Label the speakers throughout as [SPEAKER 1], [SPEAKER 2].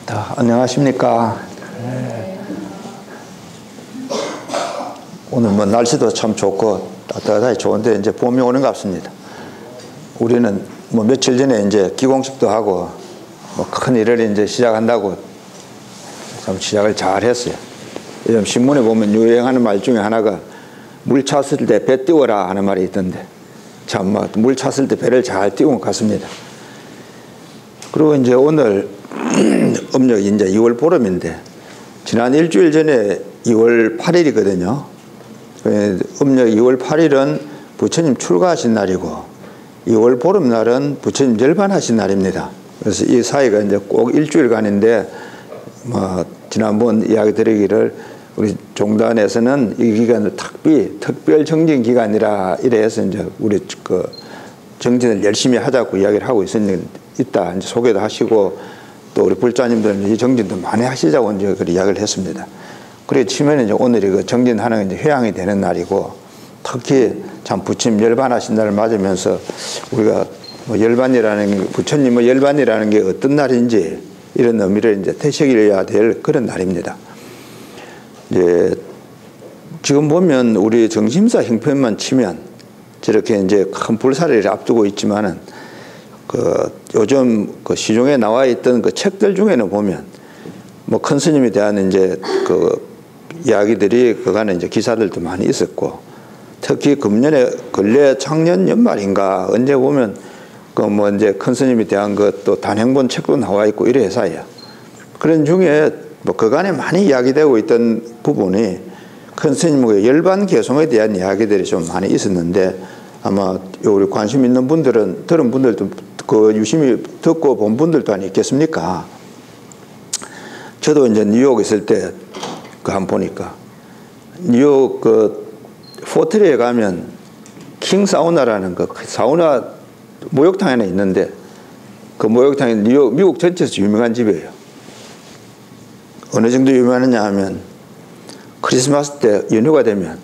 [SPEAKER 1] 안녕하십니까. 오늘 뭐 날씨도 참 좋고 따뜻하게 좋은데 이제 봄이 오는 것 같습니다. 우리는 뭐 며칠 전에 이제 기공식도 하고 뭐 큰 일을 이제 시작한다고 참 시작을 잘 했어요. 요즘 신문에 보면 유행하는 말 중에 하나가 물 찼을 때 배 띄워라 하는 말이 있던데 참 뭐 물 찼을 때 배를 잘 띄운 것 같습니다. 그리고 이제 오늘 음력이 이제 2월 보름인데 지난 일주일 전에 2월 8일이거든요. 음력 2월 8일은 부처님 출가하신 날이고 2월 보름날은 부처님 열반하신 날입니다. 그래서 이 사이가 이제 꼭 일주일간인데 뭐 지난번 이야기 드리기를 우리 종단에서는 이 기간을 특별 정진 기간이라 이래서 이제 우리 그 정진을 열심히 하자고 이야기를 하고 있다 이제 소개도 하시고 또 우리 불자님들은 이 정진도 많이 하시자고 이제 그 이야기를 했습니다. 그래 치면 이제 오늘이 그 정진하는 이제 회양이 되는 날이고 특히 참 부처님 열반하신 날을 맞으면서 우리가 뭐 열반이라는 부처님의 열반이라는 게 어떤 날인지 이런 의미를 이제 되새겨야 될 그런 날입니다. 이제 지금 보면 우리 정심사 형편만 치면 저렇게 이제 큰 불사를 앞두고 있지만은 그 요즘 그 시중에 나와 있던 그 책들 중에는 보면 뭐 큰 스님에 대한 이제 그 이야기들이 그간에 이제 기사들도 많이 있었고 특히 금년에 근래 작년 연말인가 언제 보면 그 뭐 이제 큰 스님에 대한 것도 단행본 책도 나와 있고 이래 해서요. 그런 중에 뭐 그간에 많이 이야기되고 있던 부분이 큰 스님의 열반 개송에 대한 이야기들이 좀 많이 있었는데 아마 우리 관심 있는 분들은 들은 분들도 그 유심히 듣고 본 분들도 아니 있겠습니까? 저도 이제 뉴욕 있을 때 그 한 보니까 뉴욕 그 포트리에 가면 킹 사우나라는 그 사우나 목욕탕이 하나 있는데 그 목욕탕이 뉴욕 미국 전체에서 유명한 집이에요. 어느 정도 유명하느냐 하면 크리스마스 때 연휴가 되면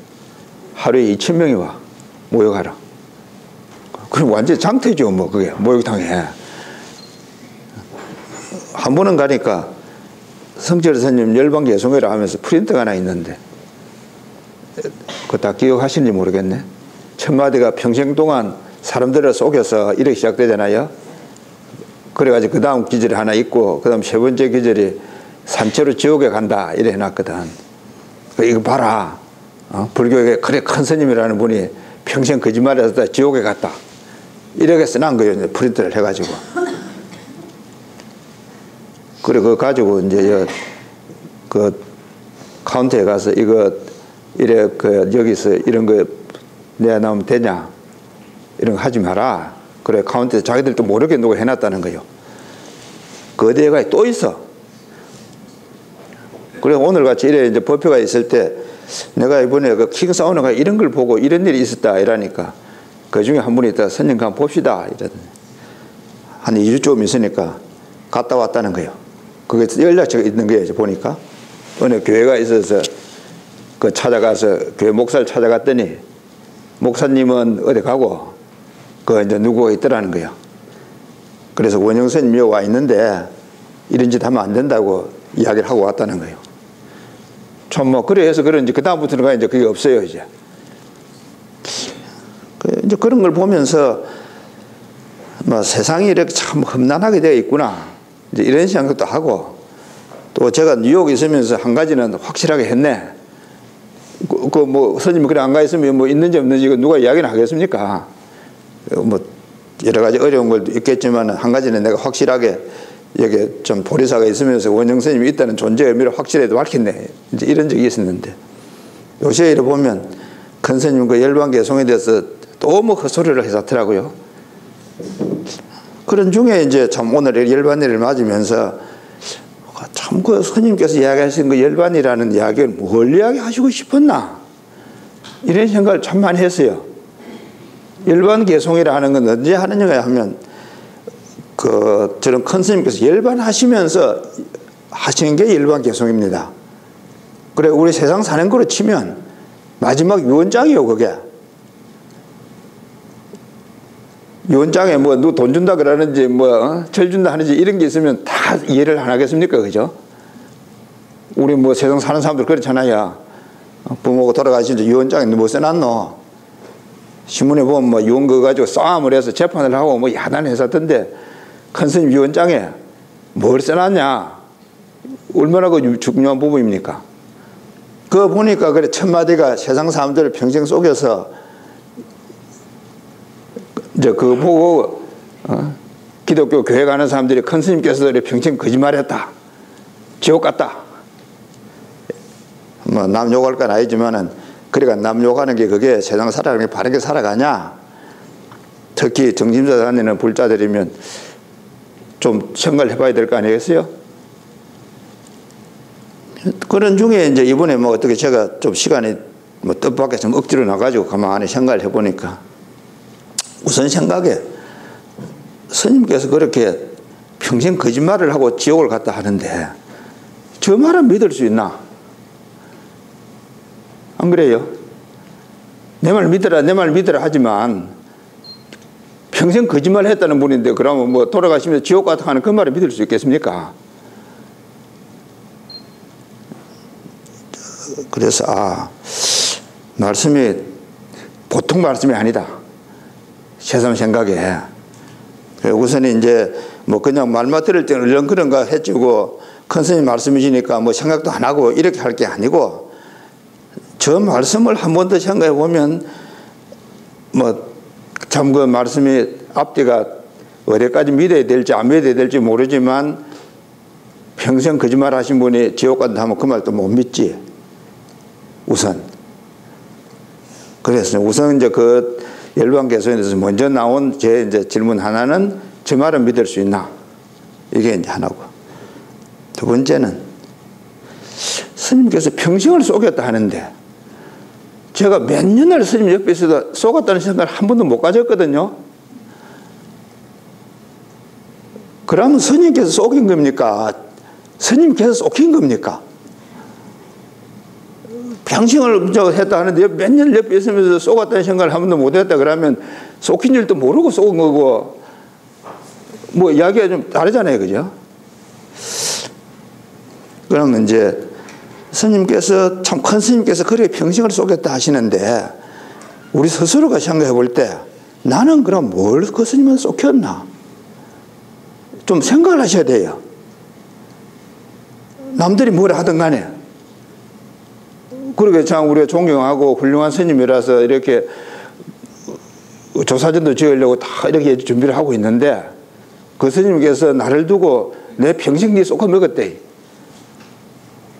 [SPEAKER 1] 하루에 2,000명이 와 목욕하러. 그럼 완전 장터죠 뭐 그게 목욕탕에. 한 번은 가니까 성철 스님 열반 개송회라 하면서 프린트가 하나 있는데 그거 다 기억하시는지 모르겠네. 첫 마디가 평생 동안 사람들을 속여서 이렇게 시작되잖아요. 그래가지고 그 다음 기절이 하나 있고 그 다음 세 번째 기절이 산채로 지옥에 간다 이래 해놨거든. 이거 봐라. 불교에 그래 큰 스님이라는 분이 평생 거짓말해서 지옥에 갔다. 이렇게 써놓은 거예요. 프린트를 해가지고. 그래, 그거 가지고 이제 그 카운터에 가서 이거 이래 그 여기서 이런 거 내놔오면 되냐? 이런 거 하지 마라. 그래, 카운터에 자기들도 모르게 누가 해놨다는 거예요. 그 어디에가 또 있어. 그래, 오늘 같이 이래 이제 법회가 있을 때 내가 이번에 그 킹 사우나가 이런 걸 보고 이런 일이 있었다 이러니까 그 중에 한 분이 있다. 선생님 한번 봅시다. 이러더니 한 2주쯤 있으니까 갔다 왔다는 거예요. 그게 연락처가 있는 거예요. 보니까 어느 교회가 있어서 그 찾아가서 교회 목사를 찾아갔더니 목사님은 어디 가고 그 이제 누구가 있더라는 거예요. 그래서 원영 스님이 와 있는데 이런 짓 하면 안 된다고 이야기를 하고 왔다는 거예요. 참 뭐 그래서 그런지 그 다음부터는 이제 그게 없어요 이제. 이제 그런 걸 보면서 뭐 세상이 이렇게 참 험난하게 되어 있구나 이제 이런 생각도 하고 또 제가 뉴욕에 있으면서 한 가지는 확실하게 했네. 그 뭐 스님이 그래 안 가 있으면 뭐 있는지 없는지 누가 이야기는 하겠습니까? 뭐 여러 가지 어려운 것도 있겠지만 한 가지는 내가 확실하게 여기 좀 보리사가 있으면서 원영 스님이 있다는 존재 의미를 확실하게 밝혔네. 이제 이런 적이 있었는데 요새 이래 보면 큰 스님 그 열반 개송에 대해서 또 뭐 헛소리를 해서더라고요. 그런 중에 이제 참 오늘 열반일을 맞으면서 참 그 스님께서 이야기하신 그 열반이라는 이야기를 뭘 이야기하시고 싶었나 이런 생각을 참 많이 했어요. 열반 개송이라 하는 건 언제 하느냐 하면 그 저런 큰 스님께서 열반하시면서 하시는 게 열반 개송입니다. 그래 우리 세상 사는 거로 치면 마지막 유언장이요 그게. 유언장에 뭐 누구 돈 준다 그러는지 뭐 철 준다 하는지 이런 게 있으면 다 이해를 안 하겠습니까? 그죠? 우리 뭐 세상 사는 사람들 그렇잖아요. 부모가 돌아가신 지 유언장에 뭐 써놨노? 신문에 보면 뭐 유언 그거 가지고 싸움을 해서 재판을 하고 뭐 야단을 했었던데 큰 스님 유언장에 뭘 써놨냐? 얼마나 그 중요한 부분입니까? 그거 보니까 그래 첫 마디가 세상 사람들을 평생 속여서 이제 그거 보고 기독교 교회 가는 사람들이 큰 스님께서 평생 거짓말했다. 지옥 갔다. 뭐 남 욕할 건 아니지만은 그러니까 남 욕하는 게 그게 세상 살아가는 게 바르게 살아가냐? 특히 정신사 다니는 불자들이면 좀 생각을 해봐야 될 거 아니겠어요? 그런 중에 이제 이번에 뭐 어떻게 제가 좀 시간이 뭐 뜻밖의 좀 억지로 나가지고 가만히 생각을 해보니까 우선 생각에 스님께서 그렇게 평생 거짓말을 하고 지옥을 갔다 하는데 저 말은 믿을 수 있나? 안 그래요? 내 말 믿어라 내 말 믿어라 하지만 평생 거짓말 했다는 분인데 그러면 뭐 돌아가시면 지옥 갔다 하는 그 말을 믿을 수 있겠습니까? 그래서 말씀이 보통 말씀이 아니다. 세상 생각에. 우선 이제 뭐 그냥 말만 들을 때는 얼렁그런가 해주고 큰 스님 말씀이시니까 뭐 생각도 안 하고 이렇게 할 게 아니고 저 말씀을 한 번 더 생각해 보면 뭐 참 그 말씀이 앞뒤가 어디까지 믿어야 될지 안 믿어야 될지 모르지만 평생 거짓말 하신 분이 지옥 간다 하면 그 말도 못 믿지. 우선. 그래서 우선 이제 그 열반 개선에서 먼저 나온 제 이제 질문 하나는 저 말은 믿을 수 있나? 이게 이제 하나고. 두 번째는 스님께서 평생을 속였다 하는데 제가 몇 년을 스님 옆에 있어도 속았다는 생각을 한 번도 못 가졌거든요. 그러면 스님께서 속인 겁니까? 스님께서 속인 겁니까? 평생을 했다 하는데 몇 년 옆에 있으면서 속았다는 생각을 한 번도 못 했다 그러면 속인 줄도 모르고 속은 거고 뭐 이야기가 좀 다르잖아요. 그죠? 그러면 이제 스님께서 참 큰 스님께서 그래 평생을 속였다 하시는데 우리 스스로가 생각해 볼 때 나는 그럼 뭘 그 스님은 속였나? 좀 생각을 하셔야 돼요. 남들이 뭐라 하든 간에 그러게 참 우리가 존경하고 훌륭한 스님이라서 이렇게 조사전도 지으려고 다 이렇게 준비를 하고 있는데 그 스님께서 나를 두고 내 평생 네 쏙 먹었대.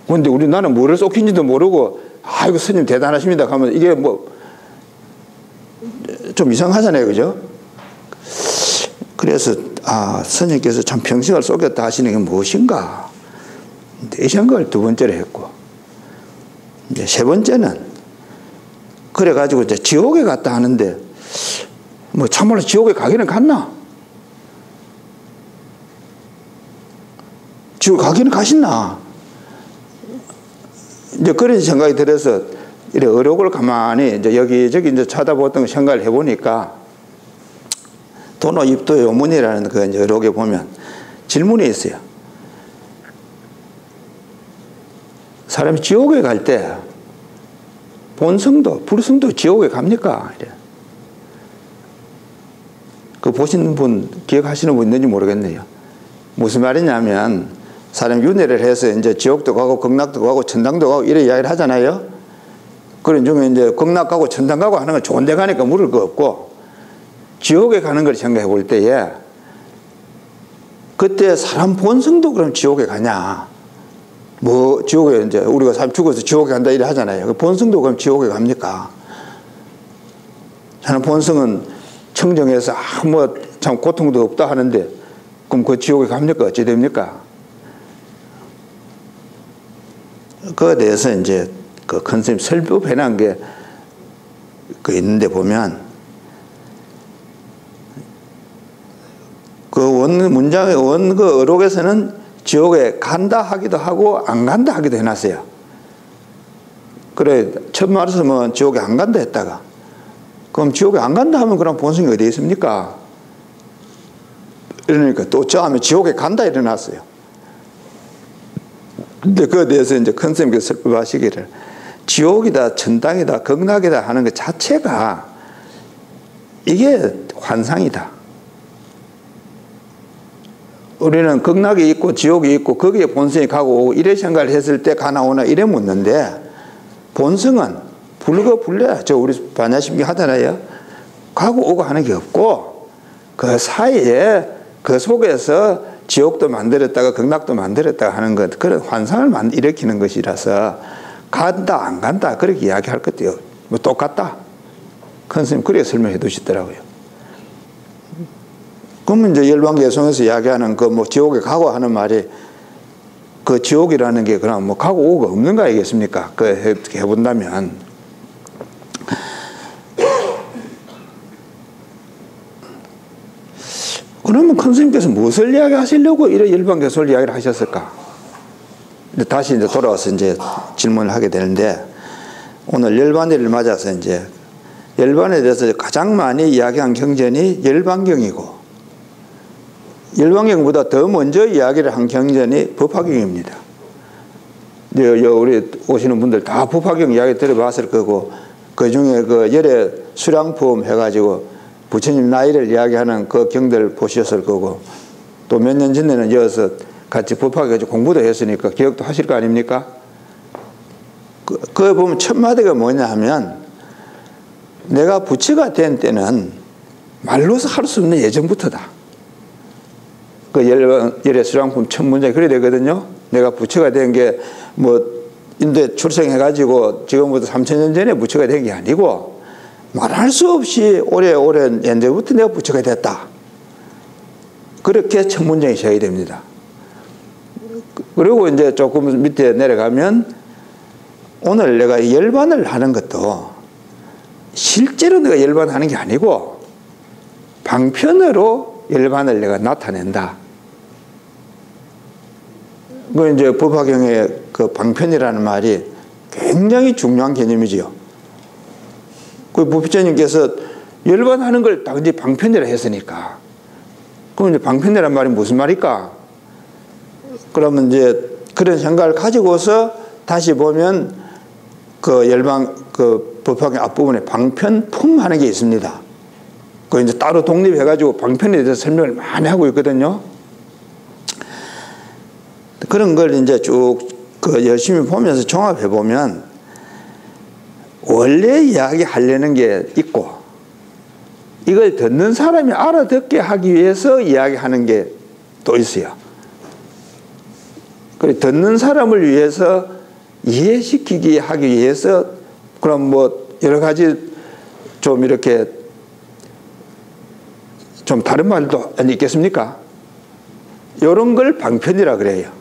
[SPEAKER 1] 근데 나는 뭐를 쏙힌지도 모르고 아이고 스님 대단하십니다 하면 이게 뭐 좀 이상하잖아요. 그죠? 그래서 스님께서 참 평생을 속였다 하시는 게 무엇인가? 이 생각을 두 번째로 했고 이제 세 번째는 그래가지고 이제 지옥에 갔다 하는데 뭐 참말로 지옥에 가기는 갔나? 지옥 가기는 가셨나? 이제 그런 생각이 들어서 이래 어록을 가만히 이제 여기저기 이제 찾아보던 생각을 해보니까 도노 입도 요문이라는 그 이제 어록에 보면 질문이 있어요. 사람이 지옥에 갈 때 본성도 불성도 지옥에 갑니까? 이래. 그 보시는 분 기억하시는 분 있는지 모르겠네요. 무슨 말이냐면 사람 윤회를 해서 이제 지옥도 가고 극락도 가고 천당도 가고 이래 이야기를 하잖아요. 그런 중에 이제 극락 가고 천당 가고 하는 건 좋은 데 가니까 물을 거 없고 지옥에 가는 걸 생각해 볼 때에 그때 사람 본성도 그럼 지옥에 가냐? 뭐 지옥에 이제 우리가 사람 죽어서 지옥에 간다 이래 하잖아요. 그 본성도 그럼 지옥에 갑니까? 저는 본성은 청정해서 뭐 참 고통도 없다 하는데 그럼 그 지옥에 갑니까? 어찌 됩니까? 그거에 대해서 이제 그 큰 스님 설법해 놓은 게 그 있는데 보면 그 문장의 그 어록에서는 지옥에 간다 하기도 하고 안 간다 하기도 해놨어요. 그래 첫 말씀은 지옥에 안 간다 했다가 그럼 지옥에 안 간다 하면 그럼 본성이 어디에 있습니까? 이러니까 또 저 하면 지옥에 간다 일어났어요. 근데 그에 대해서 이제 큰 스님께서 설법하시기를 지옥이다, 천당이다, 극락이다 하는 것 자체가 이게 환상이다. 우리는 극락이 있고 지옥이 있고 거기에 본성이 가고 오고 이래 생각을 했을 때 가나 오나 이래 묻는데 본성은 불가불려. 저 우리 반야심기 하잖아요. 가고 오고 하는 게 없고 그 사이에 그 속에서 지옥도 만들었다가 극락도 만들었다가 하는 것 그런 환상을 일으키는 것이라서 간다 안 간다 그렇게 이야기할 것도 뭐 똑같다. 큰 스님 그렇게 설명해 두시더라고요. 그러면 이제 열반계송에서 이야기하는 그 뭐 지옥에 가고 하는 말이 그 지옥이라는 게 그냥 뭐 가고 오고 없는 거 아니겠습니까? 그 해본다면. 그러면 큰 스님께서 무엇을 이야기하시려고 이런 열반계송을 이야기를 하셨을까? 다시 이제 돌아와서 이제 질문을 하게 되는데 오늘 열반일을 맞아서 이제 열반에 대해서 가장 많이 이야기한 경전이 열반경이고 열반경보다 더 먼저 이야기를 한 경전이 법화경입니다. 우리 오시는 분들 다 법화경 이야기 들어봤을 거고 그 중에 그 열애 수량품 해가지고 부처님 나이를 이야기하는 그 경들 보셨을 거고 또 몇 년 전에는 이어서 같이 법화경 공부도 했으니까 기억도 하실 거 아닙니까? 그거 보면 첫 마디가 뭐냐 하면 내가 부처가 된 때는 말로서 할 수 없는 예정부터다. 그 열애 수량품 첫 문장이 그래 되거든요. 내가 부처가 된 게 뭐 인도에 출생해가지고 지금부터 3000년 전에 부처가 된 게 아니고 말할 수 없이 오래오래 옛날부터 내가 부처가 됐다. 그렇게 첫 문장이 시작이 됩니다. 그리고 이제 조금 밑에 내려가면 오늘 내가 열반을 하는 것도 실제로 내가 열반하는 게 아니고 방편으로 열반을 내가 나타낸다. 그 이제 법화경의 그 방편이라는 말이 굉장히 중요한 개념이지요. 그 부처님께서 열반하는 걸 다 이제 방편이라 했으니까. 그럼 이제 방편이란 말이 무슨 말일까? 그러면 이제 그런 생각을 가지고서 다시 보면 그 그 법화경 앞부분에 방편품 하는 게 있습니다. 그 이제 따로 독립해가지고 방편에 대해서 설명을 많이 하고 있거든요. 그런 걸 이제 쭉 그 열심히 보면서 종합해 보면 원래 이야기하려는 게 있고 이걸 듣는 사람이 알아듣게 하기 위해서 이야기하는 게 또 있어요. 그래 듣는 사람을 위해서 이해시키기 하기 위해서 그럼 뭐 여러 가지 좀 이렇게 좀 다른 말도 있겠습니까? 이런 걸 방편이라 그래요.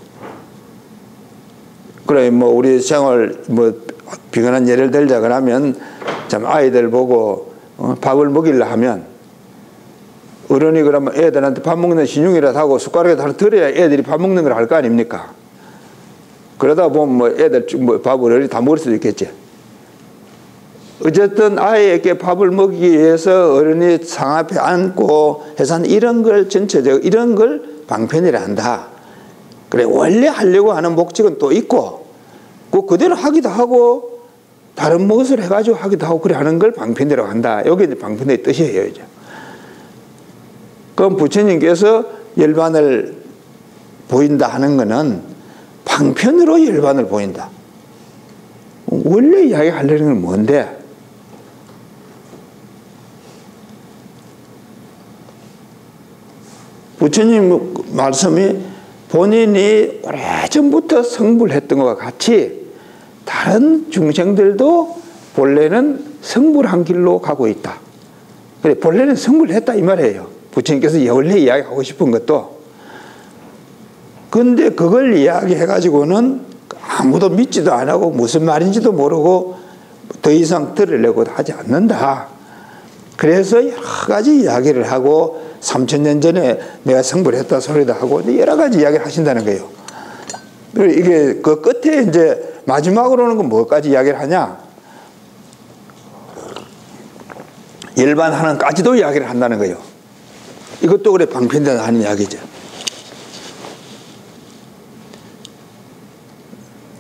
[SPEAKER 1] 그래 뭐 우리 생활 뭐 비근한 예를 들자 그러면 참 아이들 보고 밥을 먹이려 하면 어른이 그러면 애들한테 밥 먹는 신용이라도 하고 숟가락에다 하나 들어야 애들이 밥 먹는 걸 할 거 아닙니까? 그러다 보면 뭐 애들 뭐 밥을 어른이 다 먹을 수도 있겠지. 어쨌든 아이에게 밥을 먹이기 위해서 어른이 상 앞에 앉고 해서 이런 걸 전체적으로 이런 걸 방편이라 한다. 그래 원래 하려고 하는 목적은 또 있고 그대로 하기도 하고 다른 무엇을 해가지고 하기도 하고 그래 하는 걸 방편이라고 한다. 여기 이제 방편의 뜻이에요. 이제. 그럼 부처님께서 열반을 보인다 하는 거는 방편으로 열반을 보인다. 원래 이야기하려는 건 뭔데? 부처님 말씀이 본인이 오래전부터 성불했던 것과 같이 다른 중생들도 본래는 성불한 길로 가고 있다. 그래 본래는 성불했다 이 말이에요. 부처님께서 원래 이야기하고 싶은 것도. 근데 그걸 이야기해가지고는 아무도 믿지도 안 하고 무슨 말인지도 모르고 더 이상 들으려고 하지 않는다. 그래서 여러 가지 이야기를 하고 3000년 전에 내가 성불했다 소리도 하고 여러 가지 이야기를 하신다는 거예요. 그리고 이게 그 끝에 이제 마지막으로는 그 뭐까지 이야기를 하냐? 열반하는까지도 이야기를 한다는 거예요. 이것도 그래 방편이다 하는 이야기죠.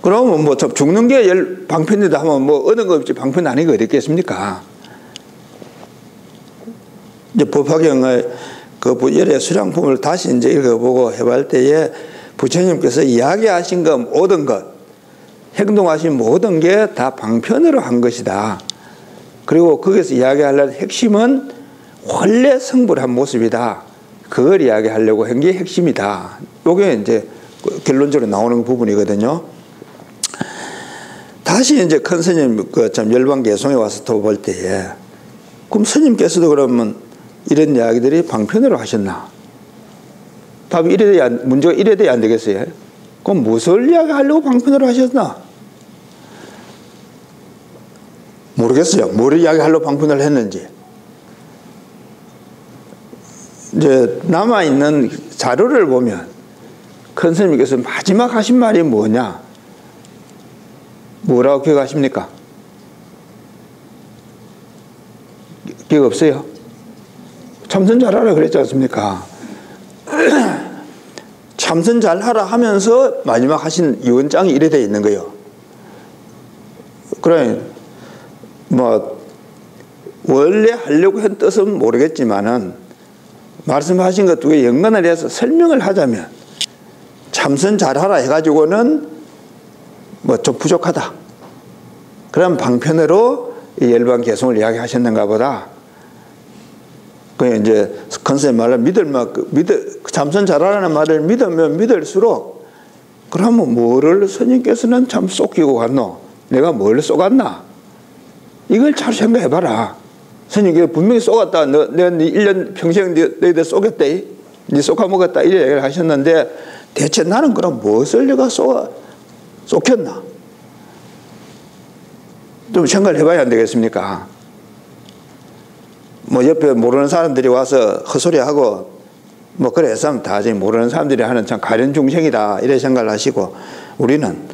[SPEAKER 1] 그러면 뭐 죽는 게 방편이다 하면 뭐 어느 거 없지 방편 아닌 거 어디 있겠습니까? 이제 법화경의 그 열의 수량품을 다시 이제 읽어보고 해볼 때에 부처님께서 이야기하신 것 모든 것, 행동하신 모든 게 다 방편으로 한 것이다. 그리고 거기서 이야기하려는 핵심은 원래 성불한 모습이다. 그걸 이야기하려고 한 게 핵심이다. 이게 이제 결론적으로 나오는 부분이거든요. 다시 이제 큰 스님 참 열반개송에 와서 또 볼 때에 그럼 스님께서도 그러면 이런 이야기들이 방편으로 하셨나? 답이 문제가 이래 돼야 안 되겠어요? 그럼 무엇을 이야기하려고 방편으로 하셨나? 모르겠어요. 뭘 이야기하려고 방편을 했는지. 이제 남아있는 자료를 보면 큰 스님께서 마지막 하신 말이 뭐냐? 뭐라고 기억하십니까? 기억 없어요? 참선 잘하라 그랬지 않습니까? 참선 잘하라 하면서 마지막 하신 유언장이 이래 돼 있는 거예요. 그래 뭐 원래 하려고 한 뜻은 모르겠지만은 말씀하신 것 두 개 연관을 해서 설명을 하자면 참선 잘하라 해가지고는 뭐 좀 부족하다. 그럼 방편으로 이 열반개송을 이야기하셨는가 보다. 그 이제 컨셉 말로 참선 잘하라는 말을 믿으면 믿을수록 그러면 뭐를 스님께서는 참 쏟기고 갔노? 내가 뭘 쏘갔나? 이걸 잘 생각해봐라. 스님께서 분명히 쏘갔다. 내가 1년 평생 너희들 쏘겠대. 네 쏘아먹었다. 이래 얘기를 하셨는데 대체 나는 그럼 무엇을 내가 쏘켰나? 좀 생각을 해봐야 안 되겠습니까? 뭐 옆에 모르는 사람들이 와서 헛소리하고 뭐 그래 했으면 다 모르는 사람들이 하는 참 가련 중생이다 이래 생각을 하시고 우리는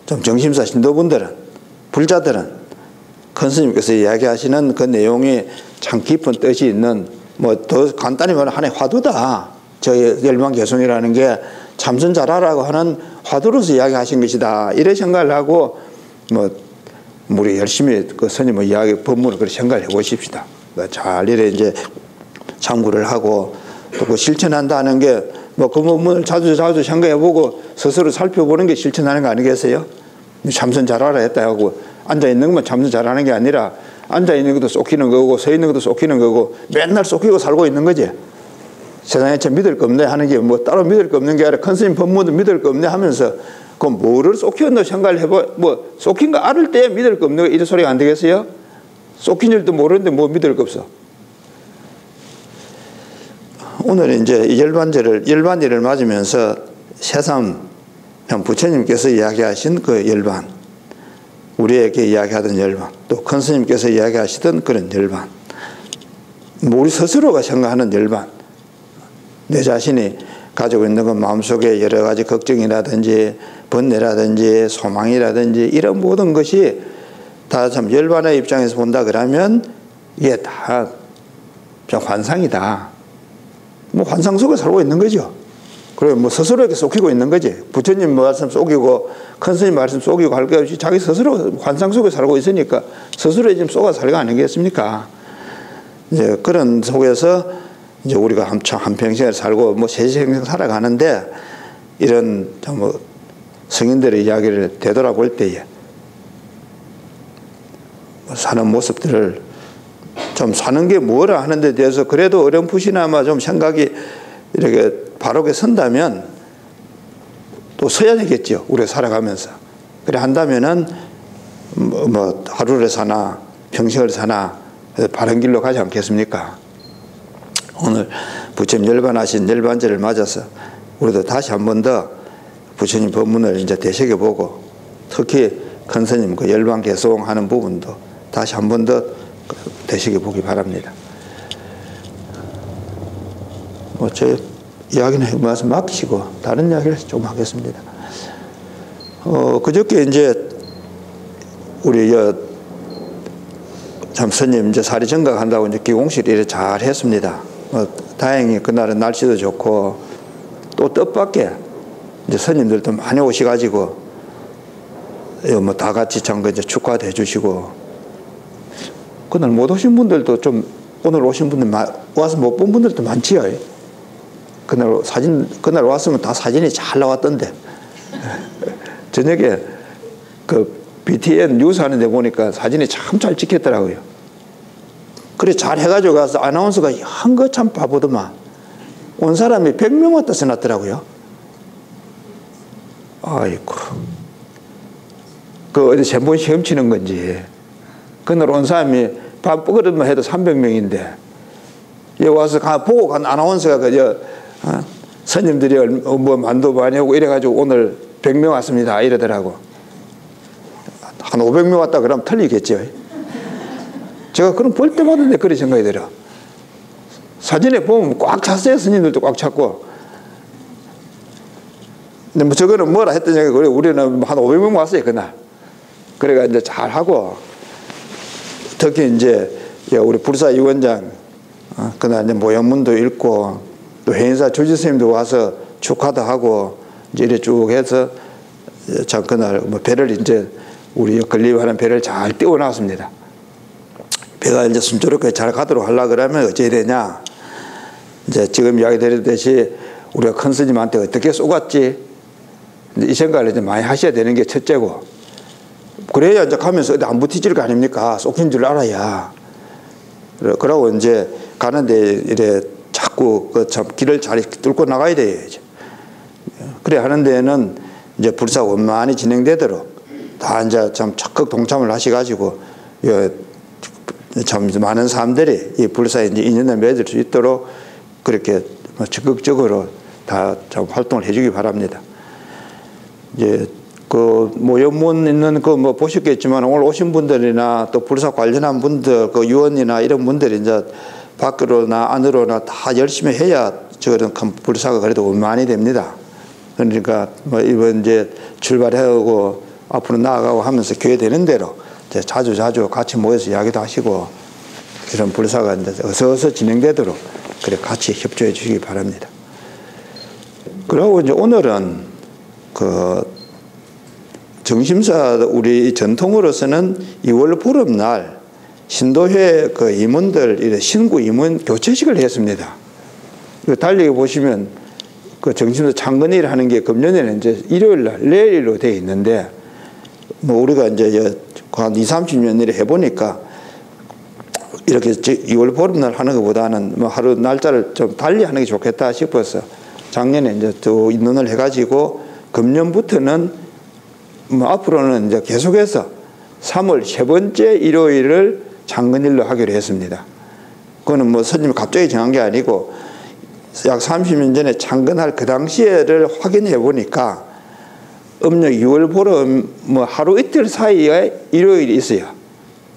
[SPEAKER 1] 좀 정심사 신도분들은 불자들은 큰 스님께서 이야기하시는 그 내용이 참 깊은 뜻이 있는 뭐 더 간단히 말하면 하나의 화두다. 저희 열반개송이라는 게 참선 잘하라고 하는 화두로서 이야기하신 것이다. 이래 생각을 하고 뭐 우리 열심히 그 스님의 이야기 법문을 그렇게 생각을 해 보십시다. 잘 이래 이제 참고를 하고 또 그 실천한다는 게 뭐 그 법문을 자주 생각해 보고 스스로 살펴보는 게 실천하는 거 아니겠어요? 참선 잘하라 했다 하고 앉아 있는 것만 참선 잘하는 게 아니라 앉아 있는 것도 쏟기는 거고 서 있는 것도 쏟기는 거고 맨날 쏟기고 살고 있는 거지. 세상에 참 믿을 거 없네 하는 게 뭐 따로 믿을 거 없는 게 아니라 큰 스님 법문도 믿을 거 없네 하면서 그럼 뭐를 쏟겼노 생각을 해봐. 뭐 쏟긴 거 알을 때 믿을 거 없는 거 이런 소리가 안 되겠어요? 쏟긴 줄도 모르는데 뭐 믿을 거 없어. 오늘 이제 열반일을 맞으면서 새삼 부처님께서 이야기하신 그 열반, 우리에게 이야기하던 열반, 또 큰 스님께서 이야기하시던 그런 열반, 우리 스스로가 생각하는 열반, 내 자신이 가지고 있는 건 마음속에 여러 가지 걱정이라든지 번뇌라든지 소망이라든지 이런 모든 것이 다 참 열반의 입장에서 본다 그러면 이게 다 좀 환상이다. 뭐 환상 속에 살고 있는 거죠. 그리고 뭐 스스로에게 속이고 있는 거지. 부처님 말씀 속이고 큰 스님 말씀 속이고 할 것 없이 자기 스스로 환상 속에 살고 있으니까 스스로에 지금 속아 살가 아니겠습니까? 이제 그런 속에서 이제 우리가 한평생을 살고 뭐 세세생생 살아가는데 이런 뭐 성인들의 이야기를 되돌아볼 때에 사는 모습들을 좀 사는 게 뭐라 하는 데 대해서 그래도 어렴풋이나마 좀 생각이 이렇게 바르게 선다면 또 서야 되겠죠. 우리가 살아가면서. 그래 한다면은 뭐 하루를 사나 평생을 사나 바른 길로 가지 않겠습니까? 오늘 부처님 열반하신 열반제를 맞아서 우리도 다시 한 번 더 부처님 법문을 이제 되새겨보고 특히 큰 스님 그 열반개송하는 부분도 다시 한 번 더 되새겨보기 바랍니다. 뭐 제 이야기는 말씀 맡기시고 다른 이야기를 좀 하겠습니다. 그저께 이제 우리 참 스님 이제 사리 정각한다고 이제 기공실 일을 잘 했습니다. 다행히 그날은 날씨도 좋고 또 뜻밖의 이제 스님들도 많이 오셔가지고 뭐 다 같이 참 이제 축하도 해주시고 그날 못 오신 분들도 좀 오늘 오신 분들 와서 못 본 분들도 많지요. 그날 왔으면 다 사진이 잘 나왔던데 저녁에 그 BTN 뉴스 하는데 보니까 사진이 참 잘 찍혔더라고요. 그래 잘 해가지고 가서 아나운서가 한 거 참 바보더만 온 사람이 100명 왔다 써놨더라고요. 아이고 그 어디 젬본 시험 치는 건지 그날 온 사람이 밥 먹으려면 해도 300명인데 여기 와서 보고 간 아나운서가 스님들이 뭐 만두 많이 오고 이래가지고 오늘 100명 왔습니다 이러더라고. 한 500명 왔다 그러면 틀리겠죠. 제가 그럼 볼 때마다 그런 생각이 들어. 사진에 보면 꽉 찼어요. 스님들도 꽉 찼고. 근데 뭐 저거는 뭐라 했더니 우리는 한 500명 왔어요 그날. 그래가 이제 잘 하고 특히 이제 우리 불사 위원장 그날 이제 모형문도 읽고 또 해인사 주지스님도 와서 축하도 하고 이제 이래 쭉 해서 참 그날 뭐 배를 이제 우리 건립하는 배를 잘 띄워놨습니다. 배가 이제 순조롭게 잘 가도록 하려고 그러면 어찌해야 되냐. 이제 지금 이야기 드렸듯이 우리가 큰 스님한테 어떻게 쏘갔지. 이 생각을 이제 많이 하셔야 되는 게 첫째고. 그래야 이제 가면서 어디 안 붙이질 거 아닙니까. 쏘킨 줄 알아야. 그러고 이제 가는데 이래 자꾸 그 참 길을 잘 뚫고 나가야 돼요. 이제. 그래 하는 데에는 이제 불사 원만히 진행되도록 다 이제 참 적극 동참을 하셔가지고 참 많은 사람들이 이 불사에 이제 인연을 맺을 수 있도록 그렇게 적극적으로 다 참 활동을 해주기 바랍니다. 이제 그 모형문 있는 그 뭐 보셨겠지만 오늘 오신 분들이나 또 불사 관련한 분들 그 유언이나 이런 분들이 이제 밖으로나 안으로나 다 열심히 해야 저런 큰 불사가 그래도 원만히 됩니다. 그러니까 뭐 이번 이제 출발하고 앞으로 나아가고 하면서 교회 되는 대로 이제 자주 같이 모여서 이야기도 하시고 이런 불사가 이제 어서 진행되도록 그래 같이 협조해 주시기 바랍니다. 그리고 이제 오늘은 그 정심사 우리 전통으로서는 2월 보름날 신도회 그 임원들 신구 임원 교체식을 했습니다. 달리기 보시면 그 정심사 창건일 하는 게 금년에는 이제 일요일날 내일로 되어 있는데 뭐 우리가 이제 한 20-30년 일에 해보니까 이렇게 2월 보름날 하는 것보다는 뭐 하루 날짜를 좀 달리 하는 게 좋겠다 싶어서 작년에 이제 또 인론을 해가지고 금년부터는 뭐 앞으로는 이제 계속해서 3월 세 번째 일요일을 창건일로 하기로 했습니다. 그거는 뭐 스님이 갑자기 정한 게 아니고 약 30년 전에 창건할 그 당시에를 확인해 보니까 음력 6월 보름 뭐 하루 이틀 사이에 일요일이 있어요.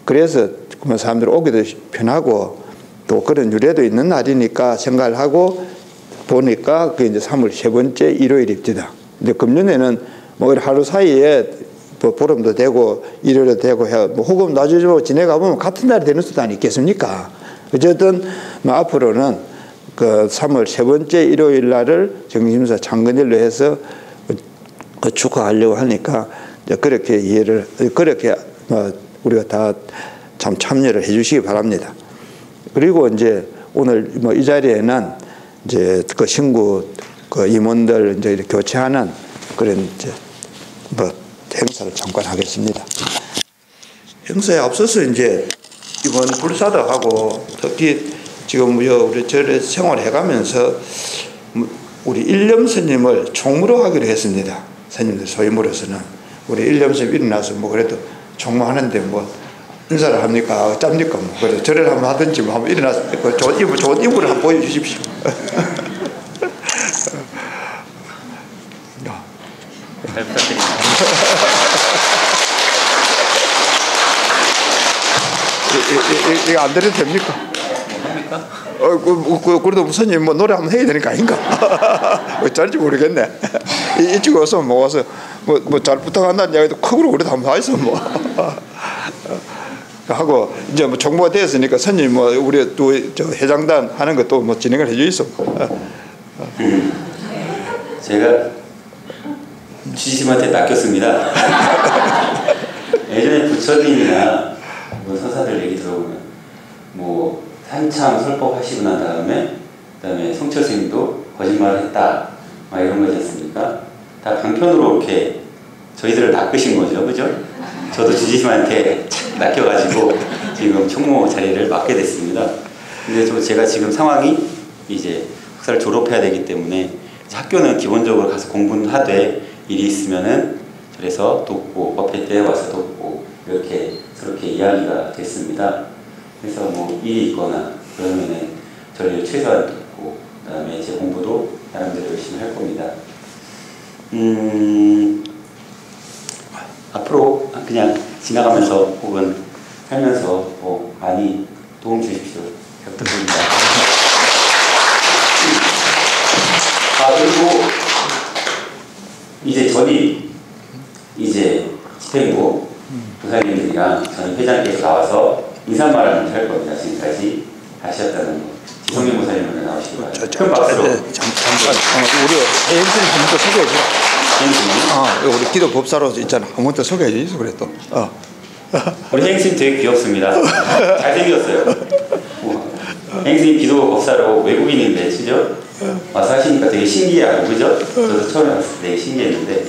[SPEAKER 1] 그래서 사람들이 오기도 편하고 또 그런 유래도 있는 날이니까 생각을 하고 보니까 그게 이제 3월 세 번째 일요일입니다. 근데 금년에는 뭐 하루 사이에 뭐 보름도 되고 일요일도 되고 해 뭐 혹은 나중에 지내가 보면 같은 날이 되는 수도 아니겠습니까? 어쨌든 뭐 앞으로는 그 3월 세 번째 일요일 날을 정심사 창건일로 해서 그 축하하려고 하니까 그렇게 이해를 그렇게 우리가 다 참 참여를 해주시기 바랍니다. 그리고 이제 오늘 뭐 이 자리에는 이제 그 신구 그 임원들 이제 이렇게 교체하는 그런 이제 뭐 행사를 잠깐 하겠습니다. 행사에 앞서서 이제 이번 불사도 하고 특히 지금 우리 절에 생활해가면서 우리 일념 스님을 총무로 하기로 했습니다. 스님들 소임으로서는 우리 일념 스님 일어나서 뭐 그래도 총무하는데 뭐 인사를 합니까? 짭니까? 뭐 그래서 절을 한번 하든지 뭐 한번 일어나서 좋은 이불을 한번 보여주십시오.
[SPEAKER 2] 잘 부탁드립니다.
[SPEAKER 1] 이거 안 드려도 됩니까? 합니까? 그래도 무슨 뭐 노래 한번 해야 되니까 아닌가? 어쩔지 모르겠네. 이쪽에 와서 뭐 와서 뭐 잘 부탁한다는 이야기도 크고 그래도 한번 하겠어 뭐. 하고 이제 뭐 정보가 되었으니까 선생님 뭐 우리 또 저 회장단 하는 것도 뭐 진행을 해주이소.
[SPEAKER 3] 제가 주지심한테 낚였습니다. 예전에 부처님이나 뭐 선사들 얘기 들어보면 뭐 한참 설법하시고 난 그다음에 성철 스님도 거짓말을 했다 막 이런 거지 않습니까? 다 강편으로 이렇게 저희들을 낚으신 거죠, 그죠? 저도 주지심한테 낚여가지고 지금 총무 자리를 맡게 됐습니다. 근데 제가 지금 상황이 이제 학사를 졸업해야 되기 때문에 학교는 기본적으로 가서 공부는 하되 일이 있으면은 그래서 돕고 법회 때 와서 돕고 이렇게 그렇게 이야기가 됐습니다. 그래서 뭐 일이 있거나 그러면은 저를 최소한 돕고 그다음에 제 공부도 나름대로 열심히 할 겁니다. 앞으로 그냥 지나가면서 혹은 살면서 뭐 많이 도움 주십시오. 잘 부탁드립니다. 그리고 이제 저희 집행부 부사님들이랑 저희 회장께서 나와서 인사말을 할 겁니다. 지금까지 하셨다는 거. 지성민 부사님은 나오시기 바랍니다. 큰 박수로.
[SPEAKER 1] 잠깐 우리 혜인스님 한 번 더 소개해 주라. 우리 기도 법사로 있잖아. 한 번 더 소개해 주이소 그래 또.
[SPEAKER 3] 우리 혜인스님 되게 귀엽습니다. 잘생겼어요. 혜인스님 기도 법사로 외국인인데 그죠? 와서 하시니까 되게 신기하고 그죠? 저도 처음에 왔을 때 되게 신기했는데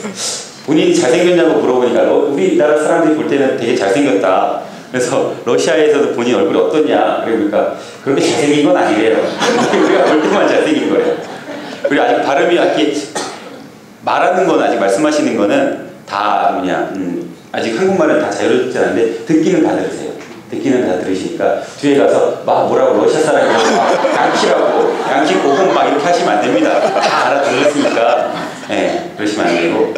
[SPEAKER 3] 본인이 잘생겼냐고 물어보니까 우리나라 사람들이 볼 때는 되게 잘생겼다. 그래서 러시아에서도 본인 얼굴이 어떠냐 그러니까 그렇게 잘생긴 건 아니래요. 우리가 볼 때만 잘생긴 거예요. 그리고 아직 발음이 이렇게 말하는 건 아직 말씀하시는 거는 다 그냥 아직 한국말은 다 자유롭지 않은데 듣기는 다 들으세요. 듣기는 다 들으시니까 뒤에 가서 막 뭐라고 러시아 사람이라고 양키라고 양키 고금 막 이렇게 하시면 안 됩니다. 다 알아들으시니까 그러시면 안 되고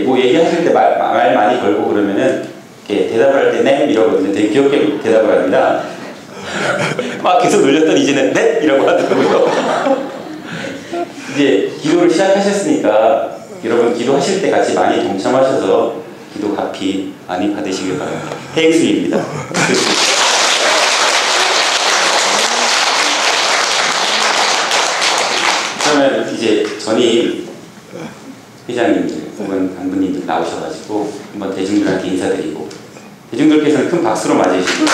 [SPEAKER 3] 뭐 얘기하실 때 말 많이 걸고 그러면은 대답을 할 때 네 이러거든요. 되게 귀엽게 대답을 합니다. 막 계속 놀렸더니 이제는 네 이라고 하더라고요. 이제 기도를 시작하셨으니까 여러분 기도하실 때 같이 많이 동참하셔서 기도 값이 많이 받으시길 바랍니다. 혜행수입니다. 그러면 이제 전임 회장님들 혹은 당부님들 나오셔가지고 한번 대중들한테 인사드리고 대중들께서는 큰 박수로 맞이해주시고